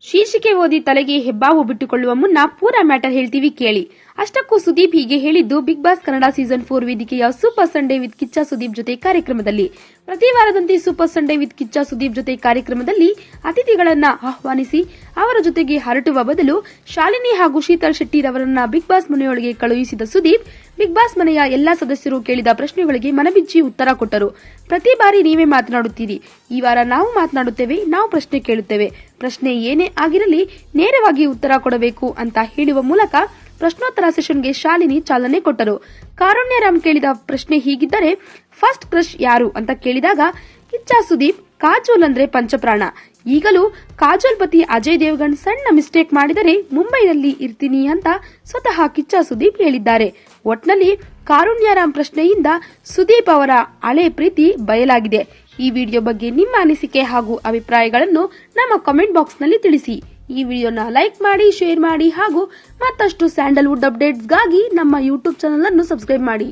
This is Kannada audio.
ಶೀರ್ಷಿಕೆ ಓದಿ ತಲೆಗೆ ಹೆಬ್ಬಾವು ಬಿಟ್ಟುಕೊಳ್ಳುವ ಮುನ್ನ ಪೂರಾ ಮ್ಯಾಟರ್ ಹೇಳ್ತೀವಿ ಕೇಳಿ. ಅಷ್ಟಕ್ಕೂ ಸುದೀಪ್ ಹೀಗೆ ಹೇಳಿದ್ದು ಬಿಗ್ ಬಾಸ್ ಕನ್ನಡ ಸೀಸನ್ 4 ವೇದಿಕೆಯ super Sunday with Kiccha Sudeep ಜೊತೆ ಕಾರ್ಯಕ್ರಮದಲ್ಲಿ. ಪ್ರತಿ ವಾರದಂತೆ super Sunday with Kiccha Sudeep ಜೊತೆ ಕಾರ್ಯಕ್ರಮದಲ್ಲಿ ಅತಿಥಿಗಳನ್ನ ಆಹ್ವಾನಿಸಿ ಅವರ ಜೊತೆಗೆ ಹರಟುವ ಬದಲು ಶಾಲಿನಿ ಹಾಗೂ ಶೀತಲ್ ಶೆಟ್ಟಿ ರವರನ್ನ ಬಿಗ್ ಬಾಸ್ ಮನೆಯೊಳಗೆ ಕಳುಹಿಸಿದ ಸುದೀಪ್ ಬಿಗ್ ಬಾಸ್ ಮನೆಯ ಎಲ್ಲಾ ಸದಸ್ಯರು ಕೇಳಿದ ಪ್ರಶ್ನೆಗಳಿಗೆ ಮನಬಿಚ್ಚಿ ಉತ್ತರ ಕೊಟ್ಟರು. ಪ್ರತಿ ಬಾರಿ ನೀವೇ ಮಾತನಾಡುತ್ತೀರಿ, ಈ ವಾರ ನಾವು ಮಾತನಾಡುತ್ತೇವೆ, ನಾವು ಪ್ರಶ್ನೆ ಕೇಳುತ್ತೇವೆ, ಪ್ರಶ್ನೆ ಏನೇ ಆಗಿರಲಿ ನೇರವಾಗಿ ಉತ್ತರ ಕೊಡಬೇಕು ಅಂತ ಹೇಳುವ ಮೂಲಕ ಪ್ರಶ್ನೋತ್ತರ ಸೆಷನ್ಗೆ ಶಾಲಿನಿ ಚಾಲನೆ ಕೊಟ್ಟರು. ಕಾರುಣ್ಯರಾಮ್ ಕೇಳಿದ ಪ್ರಶ್ನೆ ಹೀಗಿದ್ದರೆ, ಫಸ್ಟ್ ಕ್ರಶ್ ಯಾರು ಅಂತ ಕೇಳಿದಾಗ ಕಿಚ್ಚ ಸುದೀಪ್ ಕಾಜೋಲ್ ಅಂದ್ರೆ ಪಂಚಪ್ರಾಣ. ಈಗಲೂ ಕಾಜೋಲ್ ಪತಿ ಅಜಯ್ ದೇವಗನ್ ಸಣ್ಣ ಮಿಸ್ಟೇಕ್ ಮಾಡಿದರೆ ಮುಂಬೈನಲ್ಲಿ ಇರ್ತೀನಿ ಅಂತ ಸ್ವತಃ ಕಿಚ್ಚ ಸುದೀಪ್ ಹೇಳಿದ್ದಾರೆ. ಒಟ್ನಲ್ಲಿ ಕಾರುಣ್ಯರಾಮ್ ಪ್ರಶ್ನೆಯಿಂದ ಸುದೀಪ್ ಅವರ ಹಳೆ ಪ್ರೀತಿ ಬಯಲಾಗಿದೆ. ಈ ವಿಡಿಯೋ ಬಗ್ಗೆ ನಿಮ್ಮ ಅನಿಸಿಕೆ ಹಾಗೂ ಅಭಿಪ್ರಾಯಗಳನ್ನು ನಮ್ಮ ಕಾಮೆಂಟ್ ಬಾಕ್ಸ್ ನಲ್ಲಿ ತಿಳಿಸಿ. ಈ ವಿಡಿಯೋನ ಲೈಕ್ ಮಾಡಿ, ಶೇರ್ ಮಾಡಿ ಹಾಗೂ ಮತ್ತಷ್ಟು ಸ್ಯಾಂಡಲ್ವುಡ್ ಅಪ್ಡೇಟ್ಸ್ಗಾಗಿ ನಮ್ಮ ಯೂಟ್ಯೂಬ್ ಚಾನೆಲ್ ಅನ್ನು ಸಬ್ಸ್ಕ್ರೈಬ್ ಮಾಡಿ.